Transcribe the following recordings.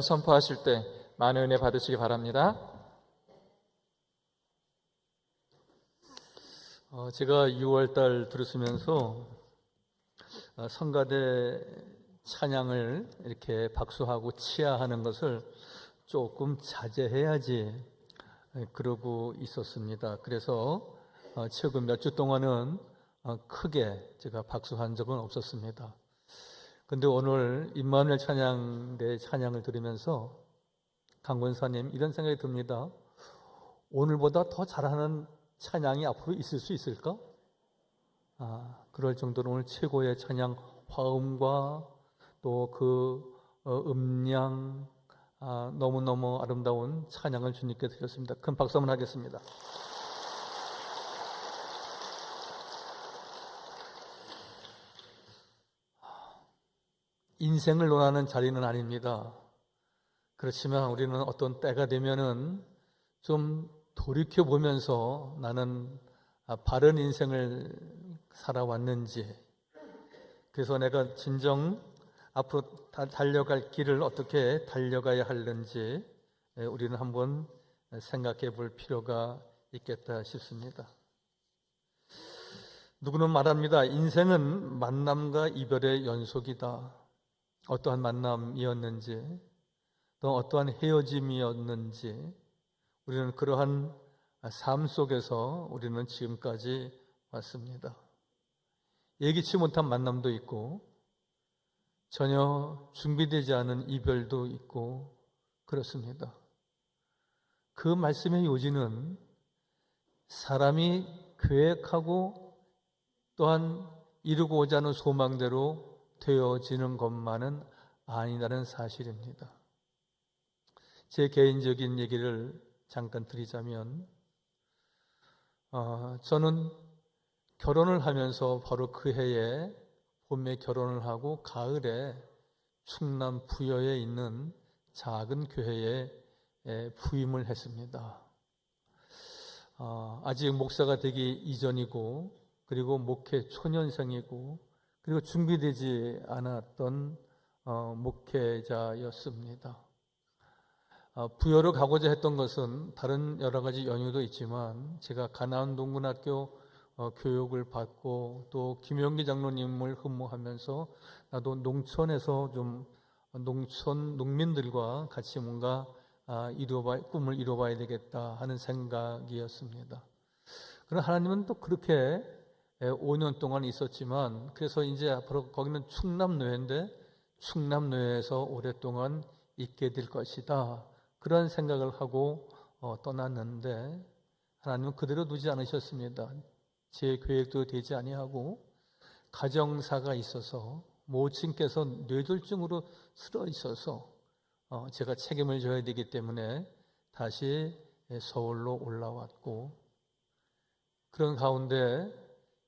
선포하실 때 많은 은혜 받으시기 바랍니다. 제가 6월달 들으시면서 성가대 찬양을 이렇게 박수하고 치하하는 것을 조금 자제해야지 그러고 있었습니다. 그래서 최근 몇 주 동안은 크게 제가 박수한 적은 없었습니다. 근데 오늘 임마누엘 찬양대 찬양을 들으면서 강 권사님 이런 생각이 듭니다. 오늘보다 더 잘하는 찬양이 앞으로 있을 수 있을까? 그럴 정도로 오늘 최고의 찬양 화음과 또 그 음량 너무너무 아름다운 찬양을 주님께 드렸습니다. 큰 박수 한번 하겠습니다. 인생을 논하는 자리는 아닙니다. 그렇지만 우리는 어떤 때가 되면은 좀 돌이켜보면서 나는 바른 인생을 살아왔는지, 그래서 내가 진정 앞으로 달려갈 길을 어떻게 달려가야 하는지 우리는 한번 생각해 볼 필요가 있겠다 싶습니다. 누구는 말합니다. 인생은 만남과 이별의 연속이다. 어떠한 만남이었는지 또 어떠한 헤어짐이었는지 우리는 그러한 삶 속에서 우리는 지금까지 왔습니다. 예기치 못한 만남도 있고 전혀 준비되지 않은 이별도 있고 그렇습니다. 그 말씀의 요지는 사람이 계획하고 또한 이루고자 하는 소망대로 되어지는 것만은 아니라는 사실입니다. 제 개인적인 얘기를 잠깐 드리자면 저는 결혼을 하면서 바로 그 해에 봄에 결혼을 하고 가을에 충남 부여에 있는 작은 교회에 부임을 했습니다. 아직 목사가 되기 이전이고 그리고 목회 초년생이고 그리고 준비되지 않았던 목회자였습니다. 부여로 가고자 했던 것은 다른 여러 가지 연유도 있지만 제가 가나안 동문학교 교육을 받고 또 김용기 장로님을 흠모하면서 나도 농촌에서 좀 농민들과 같이 뭔가 꿈을 이뤄봐야 되겠다 하는 생각이었습니다. 그러나 하나님은 또 그렇게 5년 동안 있었지만 그래서 이제 앞으로 거기는 충남노회인데 충남노회에서 오랫동안 있게 될 것이다. 그런 생각을 하고 떠났는데 하나님은 그대로 두지 않으셨습니다. 제 계획도 되지 아니하고 가정사가 있어서 모친께서 뇌졸중으로 쓰러 있어서 제가 책임을 져야 되기 때문에 다시 서울로 올라왔고 그런 가운데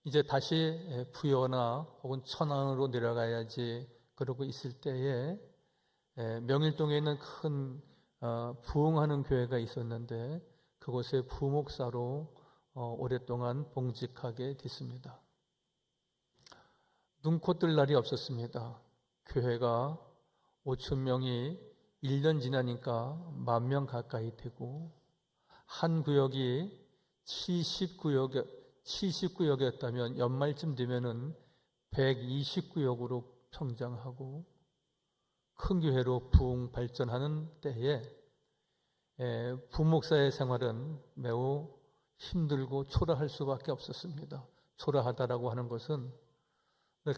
이제 다시 부여나 혹은 천안으로 내려가야지 그러고 있을 때에 명일동에 있는 큰 부흥하는 교회가 있었는데 그곳에 부목사로 오랫동안 봉직하게 됐습니다. 눈코 뜰 날이 없었습니다. 교회가 5천 명이 1년 지나니까 10,000명 가까이 되고 한 구역이 70구역이었다면 연말쯤 되면은 120구역으로 성장하고 큰 교회로 부흥 발전하는 때에 부목사의 생활은 매우 힘들고 초라할 수밖에 없었습니다. 초라하다라고 하는 것은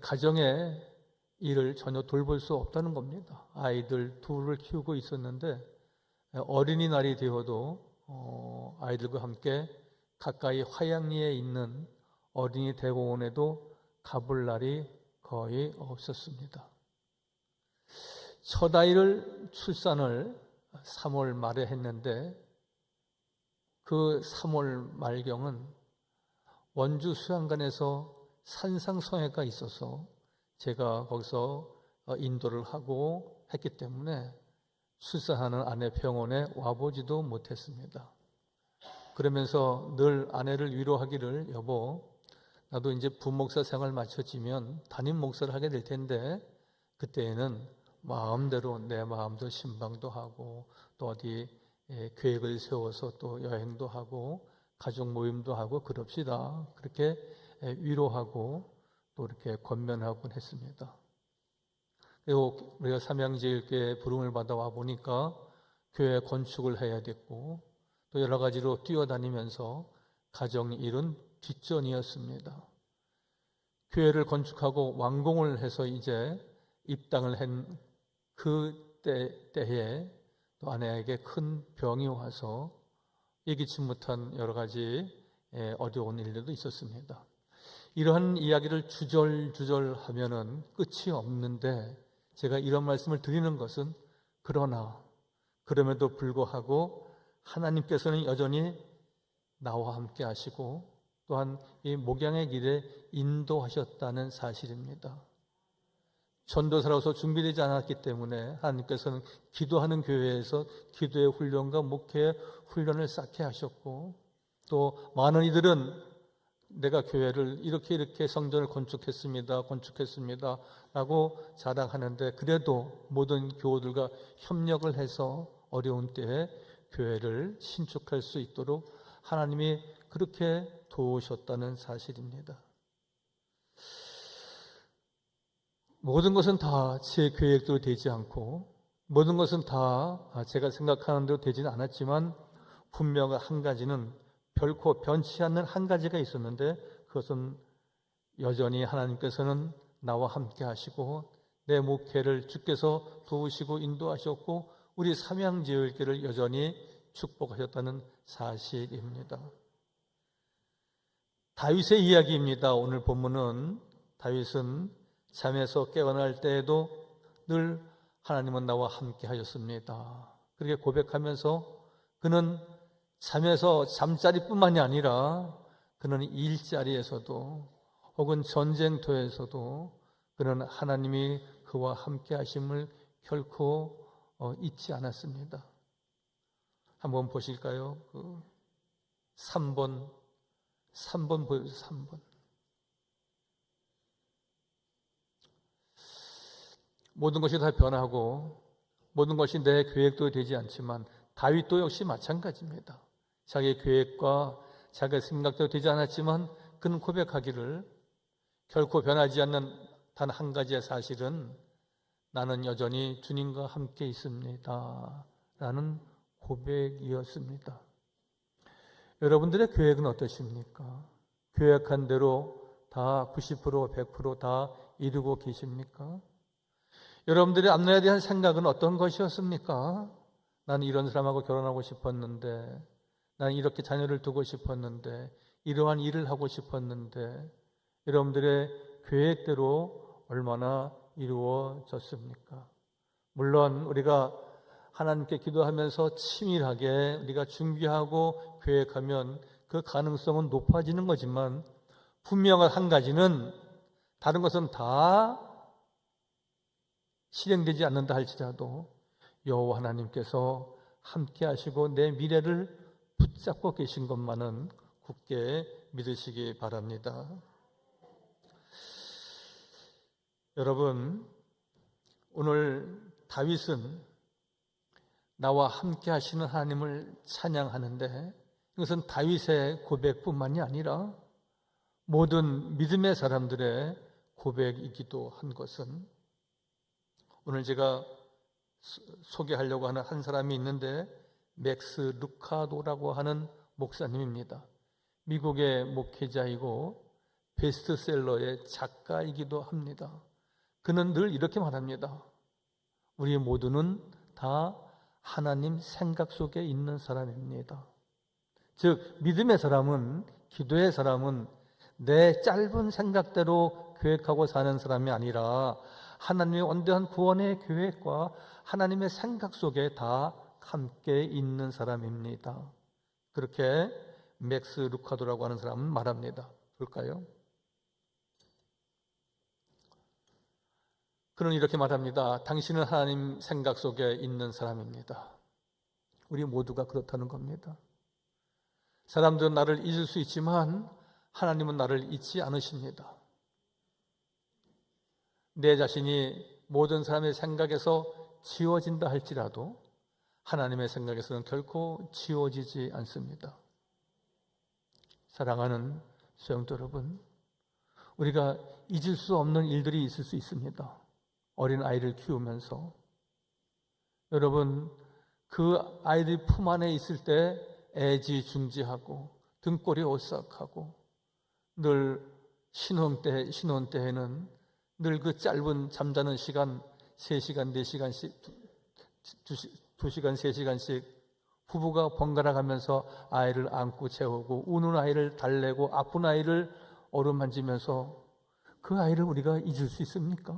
가정의 일을 전혀 돌볼 수 없다는 겁니다. 아이들 둘을 키우고 있었는데 어린이날이 되어도 아이들과 함께 가까이 화양리에 있는 어린이 대공원에도 가볼 날이 거의 없었습니다. 첫 아이를 출산을 3월 말에 했는데 그 3월 말경은 원주 수양관에서 산상성회가 있어서 제가 거기서 인도를 하고 했기 때문에 출산하는 아내 병원에 와보지도 못했습니다. 그러면서 늘 아내를 위로하기를 여보 나도 이제 부목사 생활 마쳐지면 담임 목사를 하게 될 텐데 그때에는 마음대로 내 마음도 신방도 하고 또 어디 계획을 세워서 또 여행도 하고 가족 모임도 하고 그럽시다. 그렇게 위로하고 또 이렇게 권면하곤 했습니다. 그리고 우리가 삼양제일교회 부름을 받아와 보니까 교회 건축을 해야 됐고 또 여러 가지로 뛰어다니면서 가정 일은 뒷전이었습니다. 교회를 건축하고 완공을 해서 이제 입당을 한 그 때에 또 아내에게 큰 병이 와서 예기치 못한 여러 가지 어려운 일들도 있었습니다. 이러한 이야기를 주절주절 하면은 끝이 없는데 제가 이런 말씀을 드리는 것은 그럼에도 불구하고 하나님께서는 여전히 나와 함께 하시고 또한 이 목양의 길에 인도하셨다는 사실입니다. 전도사로서 준비되지 않았기 때문에 하나님께서는 기도하는 교회에서 기도의 훈련과 목회의 훈련을 쌓게 하셨고 또 많은 이들은 내가 교회를 이렇게 성전을 건축했습니다 라고 자랑하는데 그래도 모든 교우들과 협력을 해서 어려운 때에 교회를 신축할 수 있도록 하나님이 그렇게 도우셨다는 사실입니다. 모든 것은 다 제 계획대로 되지 않고 모든 것은 다 제가 생각하는 대로 되지는 않았지만 분명한 한 가지는 결코 변치 않는 한 가지가 있었는데 그것은 여전히 하나님께서는 나와 함께 하시고 내 목회를 주께서 도우시고 인도하셨고 우리 삼양제일교회를 여전히 축복하셨다는 사실입니다. 다윗의 이야기입니다. 오늘 본문은 다윗은 잠에서 깨어날 때에도 늘 하나님은 나와 함께 하셨습니다. 그렇게 고백하면서 그는 잠에서 잠자리뿐만이 아니라 그는 일자리에서도 혹은 전쟁터에서도 그는 하나님이 그와 함께 하심을 결코 잊지 않았습니다. 한번 보실까요? 3번 보여주세요. 3번. 모든 것이 다 변하고 모든 것이 내 계획도 되지 않지만 다윗도 역시 마찬가지입니다. 자기 계획과 자기 생각대로 되지 않았지만 그는 고백하기를 결코 변하지 않는 단 한 가지의 사실은 나는 여전히 주님과 함께 있습니다 라는 고백이었습니다. 여러분들의 계획은 어떠십니까? 계획한 대로 다 90%, 100% 이루고 계십니까? 여러분들의 앞날에 대한 생각은 어떤 것이었습니까? 나는 이런 사람하고 결혼하고 싶었는데, 나는 이렇게 자녀를 두고 싶었는데, 이러한 일을 하고 싶었는데, 여러분들의 계획대로 얼마나 이루어졌습니까? 물론 우리가 하나님께 기도하면서 치밀하게 우리가 준비하고 계획하면 그 가능성은 높아지는 거지만 분명한 한 가지는 다른 것은 다 실행되지 않는다 할지라도 여호와 하나님께서 함께 하시고 내 미래를 붙잡고 계신 것만은 굳게 믿으시기 바랍니다. 여러분, 오늘 다윗은 나와 함께 하시는 하나님을 찬양하는데 이것은 다윗의 고백뿐만이 아니라 모든 믿음의 사람들의 고백이기도 한 것은 오늘 제가 소개하려고 하는 한 사람이 있는데 맥스 루카도라고 하는 목사님입니다. 미국의 목회자이고 베스트셀러의 작가이기도 합니다. 그는 늘 이렇게 말합니다. 우리 모두는 다 하나님 생각 속에 있는 사람입니다. 즉 믿음의 사람은, 기도의 사람은 내 짧은 생각대로 계획하고 사는 사람이 아니라 하나님의 원대한 구원의 계획과 하나님의 생각 속에 다 함께 있는 사람입니다. 그렇게 맥스 루카도라고 하는 사람은 말합니다. 볼까요? 그는 이렇게 말합니다. 당신은 하나님 생각 속에 있는 사람입니다. 우리 모두가 그렇다는 겁니다. 사람들은 나를 잊을 수 있지만 하나님은 나를 잊지 않으십니다. 내 자신이 모든 사람의 생각에서 지워진다 할지라도 하나님의 생각에서는 결코 지워지지 않습니다. 사랑하는 성도 여러분, 우리가 잊을 수 없는 일들이 있을 수 있습니다. 어린 아이를 키우면서 여러분, 그 아이들이 품 안에 있을 때 애지중지하고 등골이 오싹하고 늘 신혼 때에는 늘 그 짧은 잠자는 시간 3시간, 4시간씩 2시간, 3시간씩 부부가 번갈아 가면서 아이를 안고 재우고 우는 아이를 달래고 아픈 아이를 어루만지면서 그 아이를 우리가 잊을 수 있습니까?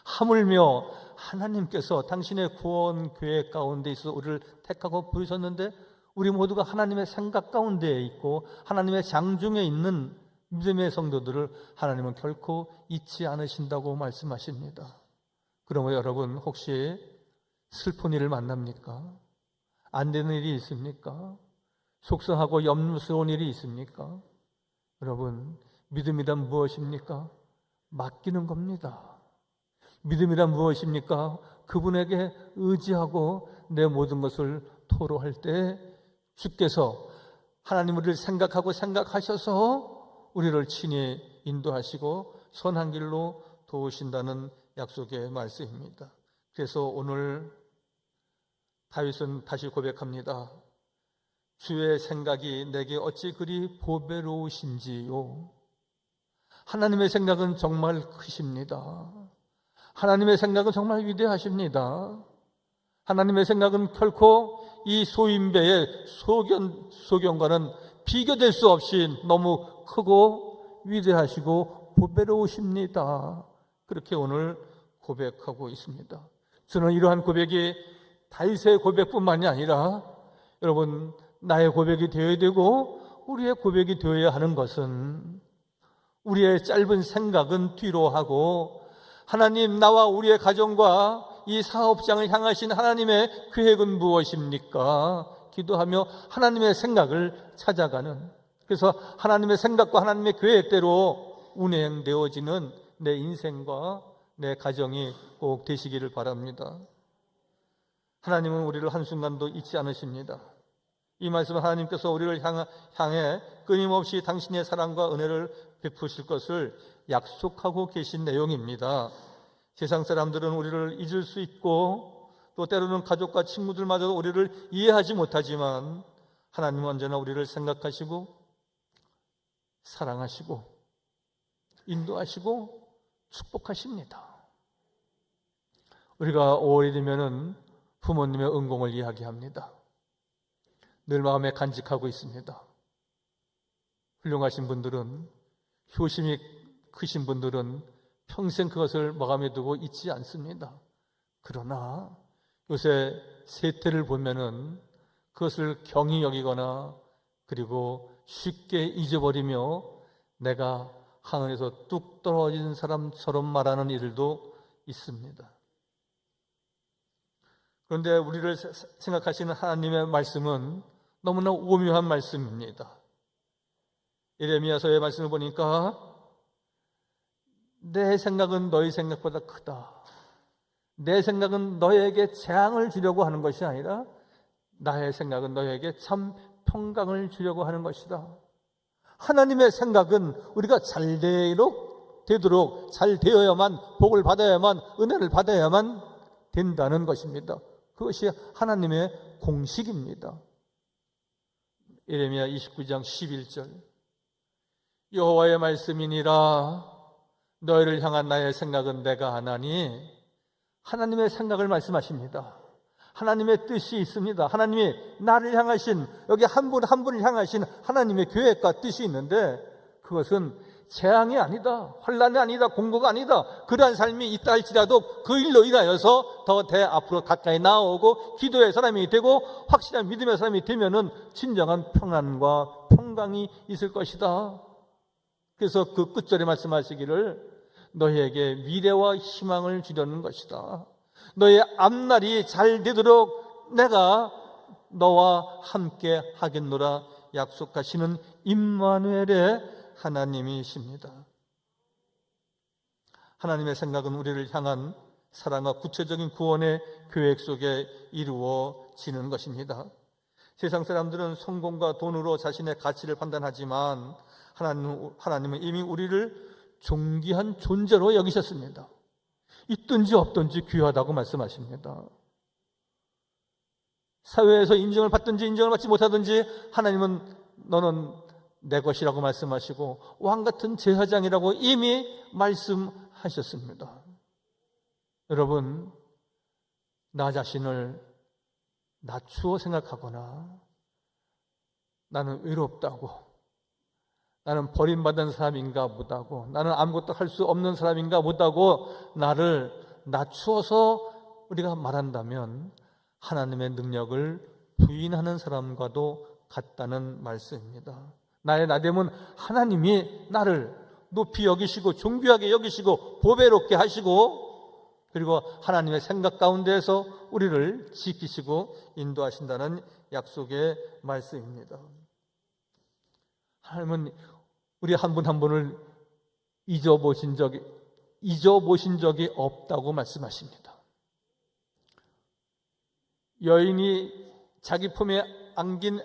하물며 하나님께서 당신의 구원 계획 가운데 있어 우리를 택하고 부르셨는데 우리 모두가 하나님의 생각 가운데 있고 하나님의 장중에 있는 믿음의 성도들을 하나님은 결코 잊지 않으신다고 말씀하십니다. 그러면 여러분, 혹시 슬픈 일을 만납니까? 안 되는 일이 있습니까? 속상하고 염려스러운 일이 있습니까? 여러분, 믿음이란 무엇입니까? 맡기는 겁니다. 믿음이란 무엇입니까? 그분에게 의지하고 내 모든 것을 토로할 때 주께서 하나님 우리를 생각하고 생각하셔서 우리를 친히 인도하시고 선한 길로 도우신다는 약속의 말씀입니다. 그래서 오늘 다윗은 다시 고백합니다. 주의 생각이 내게 어찌 그리 보배로우신지요. 하나님의 생각은 정말 크십니다. 하나님의 생각은 정말 위대하십니다. 하나님의 생각은 결코 이 소인배의 소견과는 비교될 수 없이 너무 크고 위대하시고 보배로우십니다. 그렇게 오늘 고백하고 있습니다. 저는 이러한 고백이 다윗의 고백뿐만이 아니라 여러분, 나의 고백이 되어야 되고 우리의 고백이 되어야 하는 것은 우리의 짧은 생각은 뒤로 하고 하나님, 나와 우리의 가정과 이 사업장을 향하신 하나님의 계획은 무엇입니까? 기도하며 하나님의 생각을 찾아가는, 그래서 하나님의 생각과 하나님의 계획대로 운행되어지는 내 인생과 내 가정이 꼭 되시기를 바랍니다. 하나님은 우리를 한순간도 잊지 않으십니다. 이 말씀은 하나님께서 우리를 향해 끊임없이 당신의 사랑과 은혜를 베푸실 것을 약속하고 계신 내용입니다. 세상 사람들은 우리를 잊을 수 있고 또 때로는 가족과 친구들마저도 우리를 이해하지 못하지만 하나님은 언제나 우리를 생각하시고 사랑하시고 인도하시고 축복하십니다. 우리가 5월이 되면은 부모님의 은공을 이야기합니다. 늘 마음에 간직하고 있습니다. 훌륭하신 분들은, 효심이 크신 분들은 평생 그것을 마음에 두고 잊지 않습니다. 그러나 요새 세태를 보면은 그것을 경히 여기거나 그리고 쉽게 잊어버리며 내가 하늘에서 뚝 떨어진 사람처럼 말하는 일들도 있습니다. 그런데 우리를 생각하시는 하나님의 말씀은 너무나 오묘한 말씀입니다. 예레미야서의 말씀을 보니까 내 생각은 너희 생각보다 크다. 내 생각은 너에게 재앙을 주려고 하는 것이 아니라 나의 생각은 너에게 참 평강을 주려고 하는 것이다. 하나님의 생각은 우리가 잘 되도록 잘 되어야만, 복을 받아야만, 은혜를 받아야만 된다는 것입니다. 그것이 하나님의 공식입니다. 예레미야 29장 11절, 여호와의 말씀이니라 너희를 향한 나의 생각은 내가 아나니, 하나님의 생각을 말씀하십니다. 하나님의 뜻이 있습니다. 하나님이 나를 향하신, 여기 한 분 한 분을 향하신 하나님의 계획과 뜻이 있는데 그것은 재앙이 아니다, 환난이 아니다, 공고가 아니다. 그러한 삶이 있다 할지라도 그 일로 인하여서 더 앞으로 가까이 나아오고 기도의 사람이 되고 확실한 믿음의 사람이 되면은 진정한 평안과 평강이 있을 것이다. 그래서 그 끝절에 말씀하시기를 너희에게 미래와 희망을 주려는 것이다. 너의 앞날이 잘 되도록 내가 너와 함께 하겠노라 약속하시는 임마누엘의 하나님이십니다. 하나님의 생각은 우리를 향한 사랑과 구체적인 구원의 계획 속에 이루어지는 것입니다. 세상 사람들은 성공과 돈으로 자신의 가치를 판단하지만 하나님은 이미 우리를 존귀한 존재로 여기셨습니다. 있든지 없든지 귀하다고 말씀하십니다. 사회에서 인정을 받든지 인정을 받지 못하든지 하나님은 너는 내 것이라고 말씀하시고 왕같은 제사장이라고 이미 말씀하셨습니다. 여러분, 나 자신을 낮추어 생각하거나 나는 외롭다고, 나는 버림받은 사람인가 보다고, 나는 아무것도 할 수 없는 사람인가 보다고 나를 낮추어서 우리가 말한다면 하나님의 능력을 부인하는 사람과도 같다는 말씀입니다. 나의 나됨은 하나님이 나를 높이 여기시고 존귀하게 여기시고 보배롭게 하시고, 그리고 하나님의 생각 가운데에서 우리를 지키시고 인도하신다는 약속의 말씀입니다. 하나님은 우리 한 분 한 분을 잊어보신 적이 없다고 말씀하십니다. 여인이 자기 품에 안긴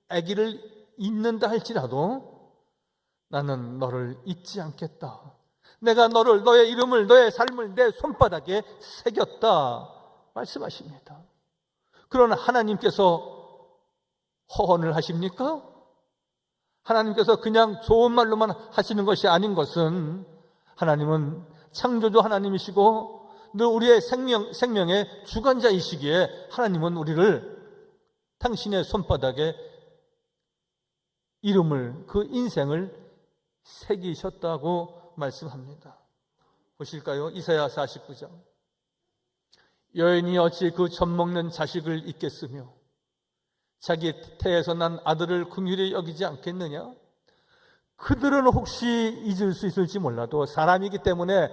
아기를 잊는다 할지라도 나는 너를 잊지 않겠다. 내가 너의 이름을, 너의 삶을 내 손바닥에 새겼다 말씀하십니다. 그러나 하나님께서 허언을 하십니까? 하나님께서 그냥 좋은 말로만 하시는 것이 아닌 것은 하나님은 창조주 하나님이시고 늘 우리의 생명의 주관자이시기에 하나님은 우리를 당신의 손바닥에 이름을, 그 인생을 새기셨다고 말씀합니다. 보실까요? 이사야 49장. 여인이 어찌 그 젖먹는 자식을 잊겠으며 자기 태에서 난 아들을 긍휼히 여기지 않겠느냐? 그들은 혹시 잊을 수 있을지 몰라도 사람이기 때문에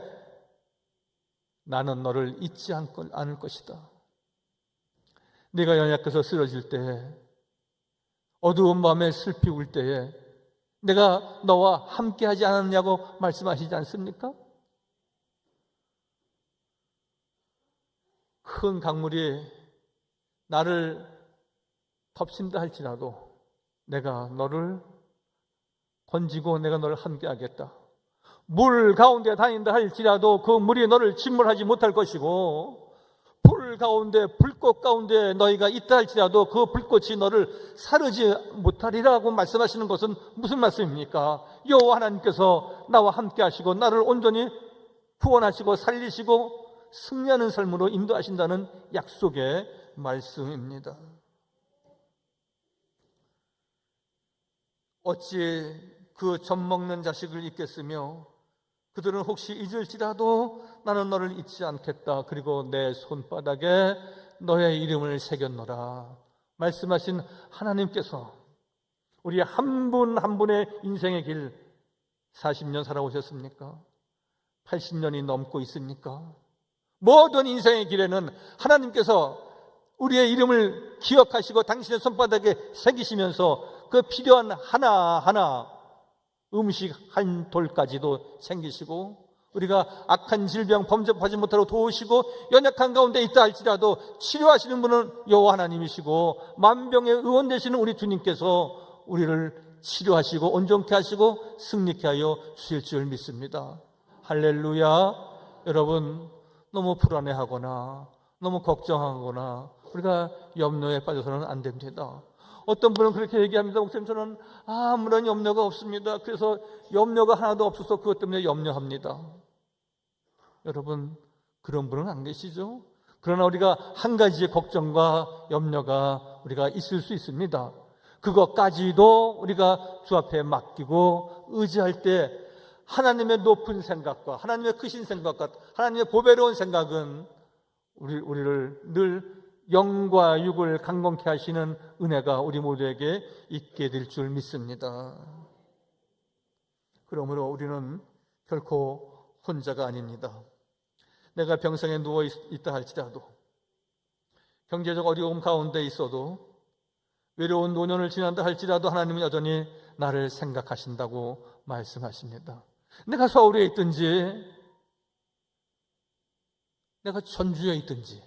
나는 너를 잊지 않을 것이다. 네가 연약해서 쓰러질 때에, 어두운 밤에 슬피 울 때에 내가 너와 함께하지 않았냐고 말씀하시지 않습니까? 큰 강물이 나를 덮친다 할지라도 내가 너를 건지고 내가 너를 함께하겠다. 물 가운데 다닌다 할지라도 그 물이 너를 침몰하지 못할 것이고, 불 가운데, 불꽃 가운데 너희가 있다 할지라도 그 불꽃이 너를 사르지 못하리라고 말씀하시는 것은 무슨 말씀입니까? 여호와 하나님께서 나와 함께 하시고 나를 온전히 구원하시고 살리시고 승리하는 삶으로 인도하신다는 약속의 말씀입니다. 어찌 그 젖먹는 자식을 잊겠으며 그들은 혹시 잊을지라도 나는 너를 잊지 않겠다. 그리고 내 손바닥에 너의 이름을 새겼노라 말씀하신 하나님께서 우리 한 분 한 분의 인생의 길 40년 살아오셨습니까? 80년이 넘고 있습니까? 모든 인생의 길에는 하나님께서 우리의 이름을 기억하시고 당신의 손바닥에 새기시면서 그 필요한 하나하나 음식 한 돌까지도 챙기시고, 우리가 악한 질병 범접하지 못하도록 도우시고, 연약한 가운데 있다 할지라도 치료하시는 분은 여호와 하나님이시고 만병의 의원 되시는 우리 주님께서 우리를 치료하시고 온전케 하시고 승리케 하여 주실 줄 믿습니다. 할렐루야. 여러분, 너무 불안해하거나 너무 걱정하거나 우리가 염려에 빠져서는 안 됩니다. 어떤 분은 그렇게 얘기합니다. 목사님, 저는 아무런 염려가 없습니다. 그래서 염려가 하나도 없어서 그것 때문에 염려합니다. 여러분, 그런 분은 안 계시죠? 그러나 우리가 한 가지의 걱정과 염려가 우리가 있을 수 있습니다. 그것까지도 우리가 주 앞에 맡기고 의지할 때 하나님의 높은 생각과 하나님의 크신 생각과 하나님의 보배로운 생각은 우리를 늘 영과 육을 강건케 하시는 은혜가 우리 모두에게 있게 될 줄 믿습니다. 그러므로 우리는 결코 혼자가 아닙니다. 내가 병상에 누워 있다 할지라도, 경제적 어려움 가운데 있어도, 외로운 노년을 지난다 할지라도 하나님은 여전히 나를 생각하신다고 말씀하십니다. 내가 서울에 있든지 내가 전주에 있든지,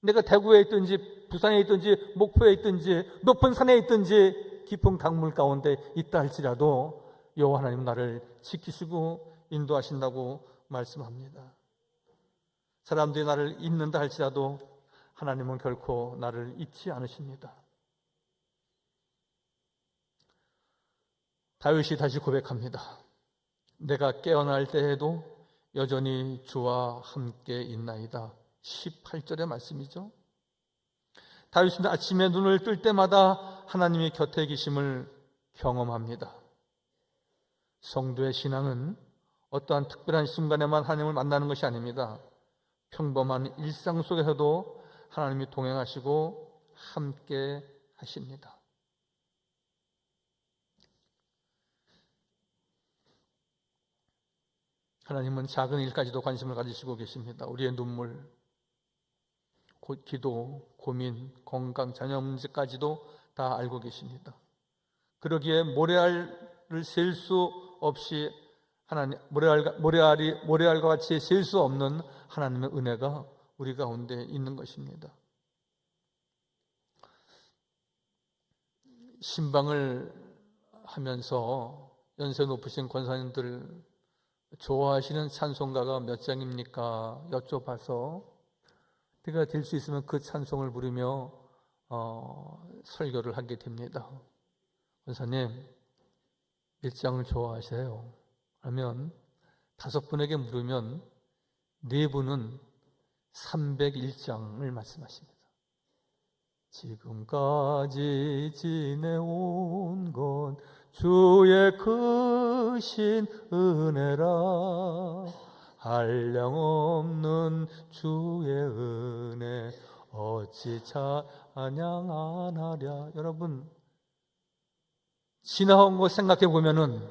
내가 대구에 있든지, 부산에 있든지, 목포에 있든지, 높은 산에 있든지, 깊은 강물 가운데 있다 할지라도 여호와 하나님 나를 지키시고 인도하신다고 말씀합니다. 사람들이 나를 잊는다 할지라도 하나님은 결코 나를 잊지 않으십니다. 다윗이 다시 고백합니다. 내가 깨어날 때에도 여전히 주와 함께 있나이다. 18절의 말씀이죠. 다윗은 아침에 눈을 뜰 때마다 하나님의 곁에 계심을 경험합니다. 성도의 신앙은 어떠한 특별한 순간에만 하나님을 만나는 것이 아닙니다. 평범한 일상 속에서도 하나님이 동행하시고 함께 하십니다. 하나님은 작은 일까지도 관심을 가지시고 계십니다. 우리의 눈물, 기도, 고민, 건강, 자녀 문제까지도 다 알고 계십니다. 그러기에 모래알을 셀 수 없이 하나님, 모래알과 같이 셀 수 없는 하나님의 은혜가 우리 가운데 있는 것입니다. 신방을 하면서 연세 높으신 권사님들 좋아하시는 찬송가가 몇 장입니까? 여쭤봐서 때가 될 수 있으면 그 찬송을 부르며 설교를 하게 됩니다. 권사님, 몇 장을 좋아하세요? 하면 5분에게 물으면 4분은 301장을 말씀하십니다. 지금까지 지내온 건 주의 크신 은혜라 한량없는 주의 은혜 어찌 찬양 안 하랴. 여러분, 지나온 거 생각해 보면은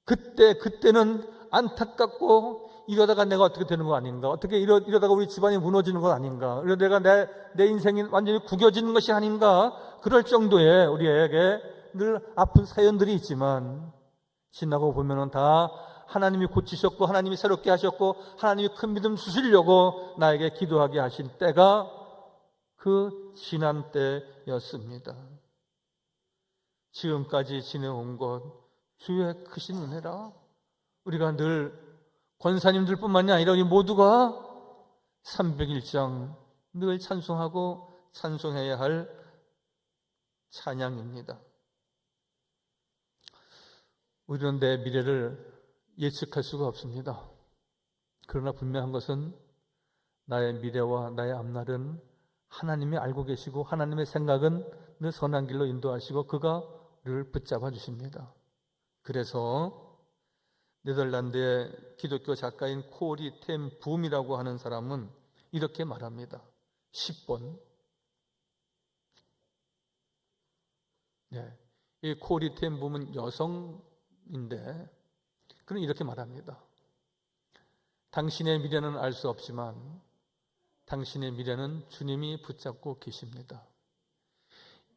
그때는 안타깝고 이러다가 내가 어떻게 되는 거 아닌가, 어떻게 이러다가 우리 집안이 무너지는 것 아닌가, 이러다가 내 인생이 완전히 구겨지는 것이 아닌가, 그럴 정도의 우리에게 늘 아픈 사연들이 있지만 지나고 보면은 다 하나님이 고치셨고 하나님이 새롭게 하셨고 하나님이 큰 믿음 주시려고 나에게 기도하게 하신 때가 그 지난 때였습니다. 지금까지 지내온 것 주의 크신 은혜라. 우리가 늘 권사님들 뿐만이 아니라 우리 모두가 301장 늘 찬송하고 찬송해야 할 찬양입니다. 우리는 내 미래를 예측할 수가 없습니다. 그러나 분명한 것은 나의 미래와 나의 앞날은 하나님이 알고 계시고 하나님의 생각은 늘 선한 길로 인도하시고 그가 우리를 붙잡아 주십니다. 그래서 네덜란드의 기독교 작가인 코리 텐 붐이라고 하는 사람은 이렇게 말합니다. 10번. 이 코리 텐 붐은 여성인데 그는 이렇게 말합니다. 당신의 미래는 알 수 없지만 당신의 미래는 주님이 붙잡고 계십니다.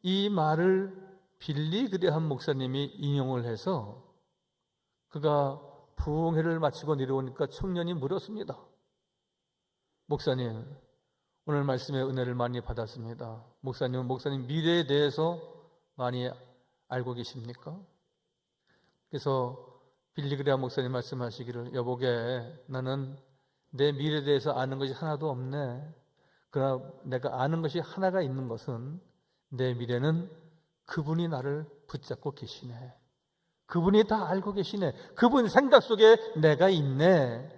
이 말을 빌리 그레함 목사님이 인용을 해서 그가 부흥회를 마치고 내려오니까 청년이 물었습니다. 목사님, 오늘 말씀에 은혜를 많이 받았습니다. 목사님 미래에 대해서 많이 알고 계십니까? 그래서 빌리 그레함 목사님 말씀하시기를, 여보게, 나는 내 미래에 대해서 아는 것이 하나도 없네. 그러나 내가 아는 것이 하나가 있는 것은 내 미래는 그분이 나를 붙잡고 계시네. 그분이 다 알고 계시네. 그분 생각 속에 내가 있네.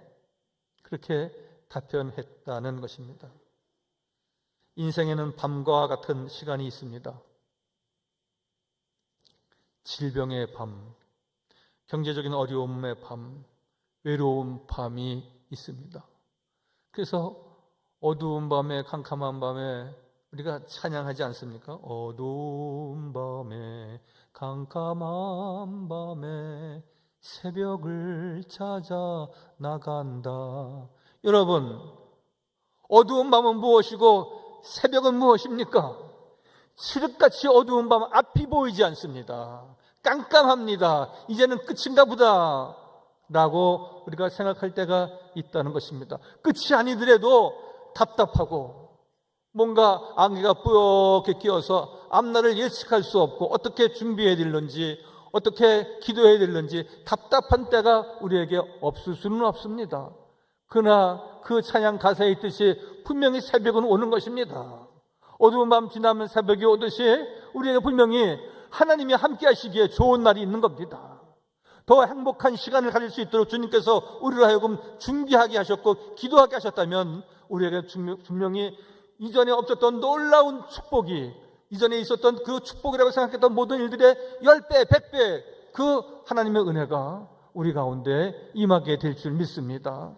그렇게 답변했다는 것입니다. 인생에는 밤과 같은 시간이 있습니다. 질병의 밤, 경제적인 어려움의 밤, 외로운 밤이 있습니다. 그래서 어두운 밤에, 캄캄한 밤에 우리가 찬양하지 않습니까? 어두운 밤에, 캄캄한 밤에 새벽을 찾아 나간다. 여러분, 어두운 밤은 무엇이고 새벽은 무엇입니까? 칠흑같이 어두운 밤, 앞이 보이지 않습니다. 깜깜합니다. 이제는 끝인가 보다. 라고 우리가 생각할 때가 있다는 것입니다. 끝이 아니더라도 답답하고 뭔가 안개가 뿌옇게 끼어서 앞날을 예측할 수 없고 어떻게 준비해야 될는지 어떻게 기도해야 될는지 답답한 때가 우리에게 없을 수는 없습니다. 그러나 그 찬양 가사에 있듯이 분명히 새벽은 오는 것입니다. 어두운 밤 지나면 새벽이 오듯이 우리에게 분명히 하나님이 함께 하시기에 좋은 날이 있는 겁니다. 더 행복한 시간을 가질 수 있도록 주님께서 우리로 하여금 준비하게 하셨고 기도하게 하셨다면 우리에게 분명히 이전에 없었던 놀라운 축복이, 이전에 있었던 그 축복이라고 생각했던 모든 일들의 10배, 100배 그 하나님의 은혜가 우리 가운데 임하게 될 줄 믿습니다.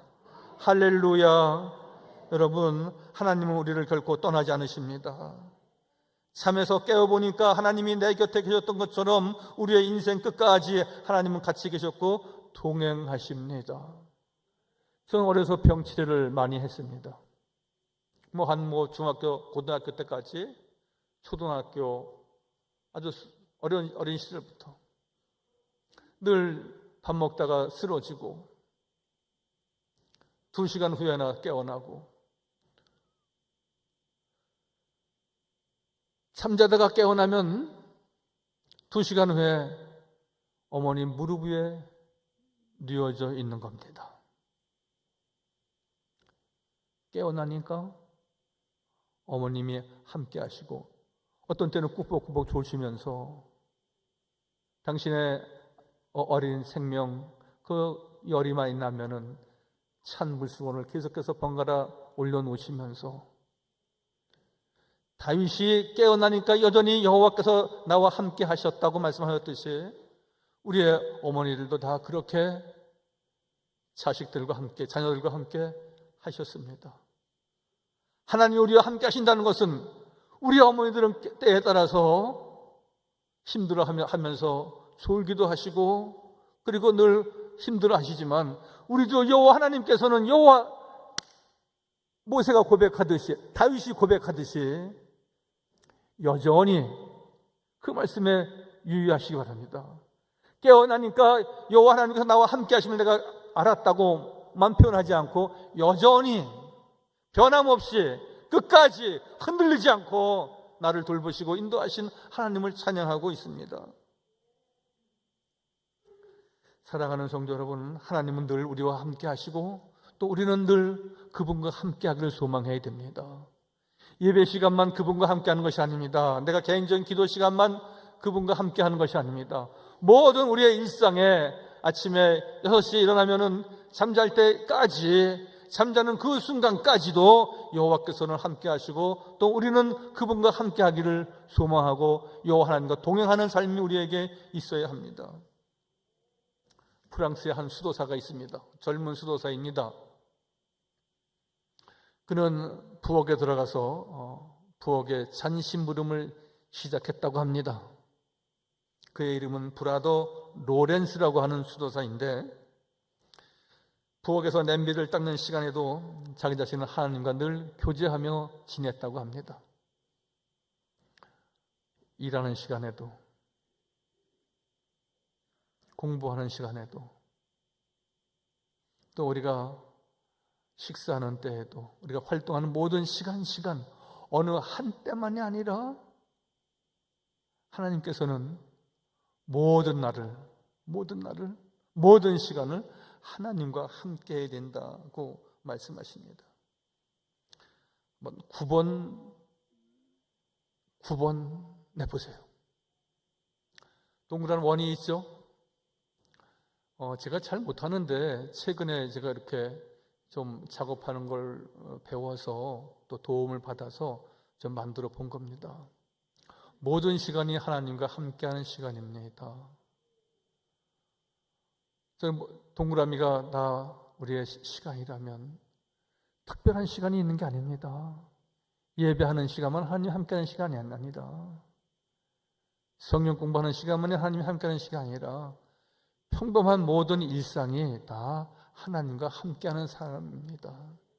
할렐루야. 여러분, 하나님은 우리를 결코 떠나지 않으십니다. 잠에서 깨어보니까 하나님이 내 곁에 계셨던 것처럼 우리의 인생 끝까지 하나님은 같이 계셨고 동행하십니다. 저는 어려서 병치레를 많이 했습니다. 중학교, 고등학교 때까지, 초등학교, 아주 어린 시절부터 늘 밥 먹다가 쓰러지고 2시간 후에나 깨어나고 잠자다가 깨어나면 2시간 후에 어머니 무릎 위에 누워져 있는 겁니다. 깨어나니까 어머님이 함께 하시고 어떤 때는 꾸벅꾸벅 졸시면서 당신의 어린 생명 그 열이 많이 나면은 찬 물수건을 계속해서 번갈아 올려놓으시면서 다윗이 깨어나니까 여전히 여호와께서 나와 함께 하셨다고 말씀하셨듯이 우리의 어머니들도 다 그렇게 자식들과 함께, 자녀들과 함께 하셨습니다. 하나님이 우리와 함께 하신다는 것은 우리 어머니들은 때에 따라서 힘들어하면서 졸기도 하시고 그리고 늘 힘들어 하시지만 우리도 여호와 하나님께서는 여호와 모세가 고백하듯이 다윗이 고백하듯이 여전히 그 말씀에 유의하시기 바랍니다. 깨어나니까 여호와 하나님께서 나와 함께 하심을 내가 알았다고만 표현하지 않고 여전히 변함없이 끝까지 흔들리지 않고 나를 돌보시고 인도하신 하나님을 찬양하고 있습니다. 사랑하는 성도 여러분, 하나님은 늘 우리와 함께 하시고 또 우리는 늘 그분과 함께 하기를 소망해야 됩니다. 예배 시간만 그분과 함께 하는 것이 아닙니다. 내가 개인적인 기도 시간만 그분과 함께 하는 것이 아닙니다. 모든 우리의 일상에 아침에 6시에 일어나면은 잠잘 때까지 잠자는 그 순간까지도 여호와께서는 함께 하시고 또 우리는 그분과 함께 하기를 소망하고 여호와 하나님과 동행하는 삶이 우리에게 있어야 합니다. 프랑스의 한 수도사가 있습니다. 젊은 수도사입니다. 그는 부엌에 들어가서 부엌에 잔심부름을 시작했다고 합니다. 그의 이름은 브라더 로렌스라고 하는 수도사인데 부엌에서 냄비를 닦는 시간에도 자기 자신은 하나님과 늘 교제하며 지냈다고 합니다. 일하는 시간에도 공부하는 시간에도 또 우리가 식사하는 때에도 우리가 활동하는 모든 시간 어느 한때만이 아니라 하나님께서는 모든 시간을 하나님과 함께 해야 된다고 말씀하십니다. 9번 내보세요. 동그란 원이 있죠? 제가 잘 못하는데 최근에 제가 이렇게 좀 작업하는 걸 배워서 또 도움을 받아서 좀 만들어 본 겁니다. 모든 시간이 하나님과 함께하는 시간입니다. 동그라미가 다 우리의 시간이라면 특별한 시간이 있는 게 아닙니다. 예배하는 시간만 하나님 함께하는 시간이 아닙니다. 성경 공부하는 시간만이 하나님이 함께하는 시간이 아니라 평범한 모든 일상이 다 하나님과 함께하는 사람입니다.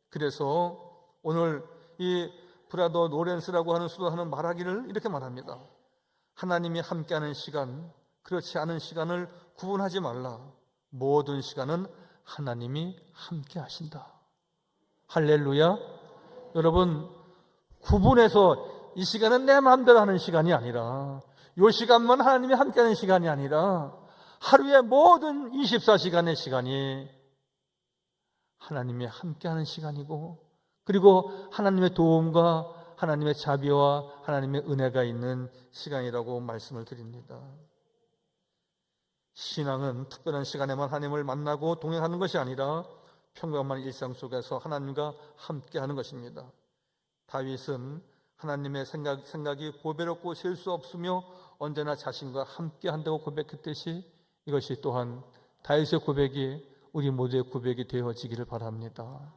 그래서 오늘 이 브라더 로렌스라고 하는 수도사는 말하기를 이렇게 말합니다. 하나님이 함께하는 시간, 그렇지 않은 시간을 구분하지 말라. 모든 시간은 하나님이 함께 하신다. 할렐루야. 여러분, 구분해서 이 시간은 내 마음대로 하는 시간이 아니라, 이 시간만 하나님이 함께하는 시간이 아니라 하루의 모든 24시간의 시간이 하나님이 함께하는 시간이고, 그리고 하나님의 도움과 하나님의 자비와 하나님의 은혜가 있는 시간이라고 말씀을 드립니다. 신앙은 특별한 시간에만 하나님을 만나고 동행하는 것이 아니라 평범한 일상 속에서 하나님과 함께하는 것입니다. 다윗은 하나님의 생각이 보배롭고 셀 수 없으며 언제나 자신과 함께한다고 고백했듯이 이것이 또한 다윗의 고백이 우리 모두의 고백이 되어지기를 바랍니다.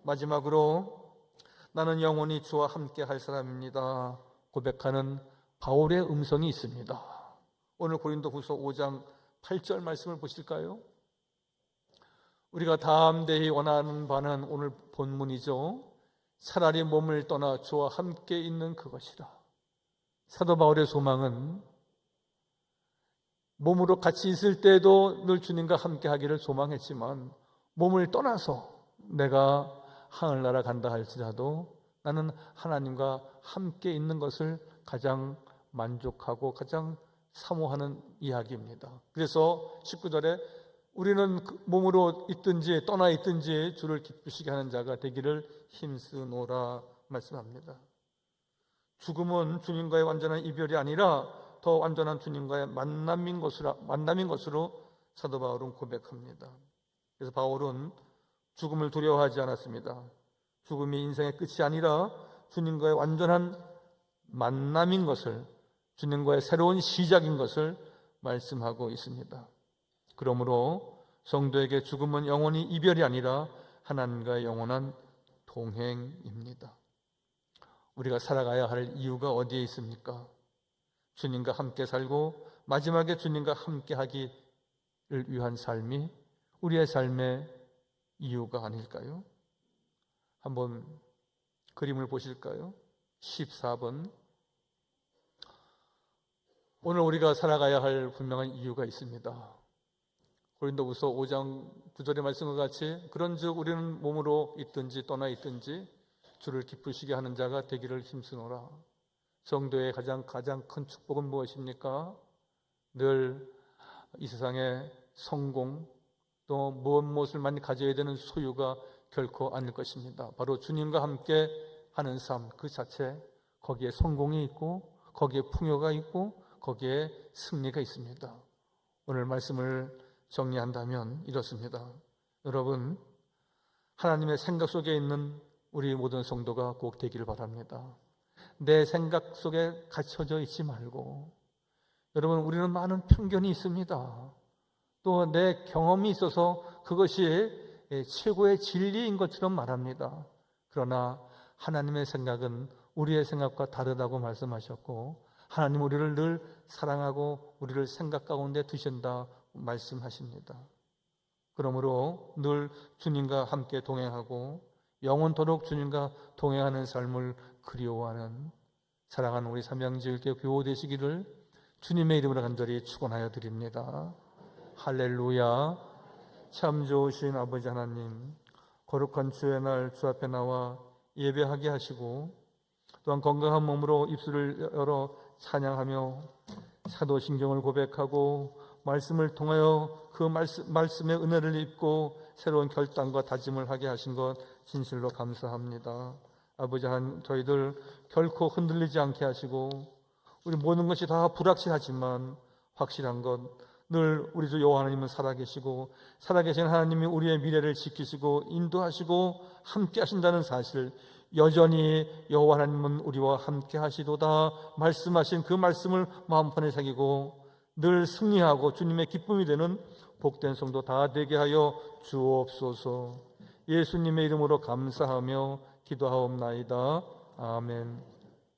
마지막으로 나는 영원히 주와 함께할 사람입니다 고백하는 바울의 음성이 있습니다. 오늘 고린도후서 5장 8절 말씀을 보실까요? 우리가 담대히 원하는 바는 오늘 본문이죠. 차라리 몸을 떠나 주와 함께 있는 그것이라. 사도 바울의 소망은 몸으로 같이 있을 때에도 늘 주님과 함께 하기를 소망했지만 몸을 떠나서 내가 하늘나라 간다 할지라도 나는 하나님과 함께 있는 것을 가장 만족하고 가장 사모하는 이야기입니다. 그래서 19절에 우리는 몸으로 있든지 떠나 있든지 주를 기쁘시게 하는 자가 되기를 힘쓰노라 말씀합니다. 죽음은 주님과의 완전한 이별이 아니라 더 완전한 주님과의 만남인 것으로 사도 바울은 고백합니다. 그래서 바울은 죽음을 두려워하지 않았습니다. 죽음이 인생의 끝이 아니라 주님과의 완전한 만남인 것을, 주님과의 새로운 시작인 것을 말씀하고 있습니다. 그러므로 성도에게 죽음은 영원히 이별이 아니라 하나님과의 영원한 동행입니다. 우리가 살아가야 할 이유가 어디에 있습니까? 주님과 함께 살고 마지막에 주님과 함께 하기를 위한 삶이 우리의 삶의 이유가 아닐까요? 한번 그림을 보실까요? 14번. 오늘 우리가 살아가야 할 분명한 이유가 있습니다. 고린도후서 5장 9절의 말씀과 같이 그런즉 우리는 몸으로 있든지 떠나 있든지 주를 기쁘시게 하는 자가 되기를 힘쓰노라. 성도의 가장 큰 축복은 무엇입니까? 늘 이 세상의 성공 또 무엇을 많이 가져야 되는 소유가 결코 아닐 것입니다. 바로 주님과 함께 하는 삶 그 자체, 거기에 성공이 있고 거기에 풍요가 있고 거기에 승리가 있습니다. 오늘 말씀을 정리한다면 이렇습니다. 여러분, 하나님의 생각 속에 있는 우리 모든 성도가 꼭 되기를 바랍니다. 내 생각 속에 갇혀져 있지 말고, 여러분, 우리는 많은 편견이 있습니다. 또 내 경험이 있어서 그것이 최고의 진리인 것처럼 말합니다. 그러나 하나님의 생각은 우리의 생각과 다르다고 말씀하셨고, 하나님 우리를 늘 사랑하고 우리를 생각 가운데 두신다 말씀하십니다. 그러므로 늘 주님과 함께 동행하고 영원토록 주님과 동행하는 삶을 그리워하는 사랑하는 우리 삼양지교회 교우 되시기를 주님의 이름으로 간절히 축원하여 드립니다. 할렐루야. 참 좋으신 아버지 하나님, 거룩한 주의 날 주 앞에 나와 예배하게 하시고 또한 건강한 몸으로 입술을 열어 찬양하며 사도신경을 고백하고 말씀을 통하여 그 말씀의 은혜를 입고 새로운 결단과 다짐을 하게 하신 것 진실로 감사합니다. 아버지 하나님, 저희들 결코 흔들리지 않게 하시고 우리 모든 것이 다 불확실하지만 확실한 것 늘 우리 주 여호와 하나님은 살아계시고 살아계신 하나님이 우리의 미래를 지키시고 인도하시고 함께 하신다는 사실, 여전히 여호와 하나님은 우리와 함께 하시도다 말씀하신 그 말씀을 마음판에 새기고 늘 승리하고 주님의 기쁨이 되는 복된 성도 다 되게 하여 주옵소서. 예수님의 이름으로 감사하며 기도하옵나이다. 아멘.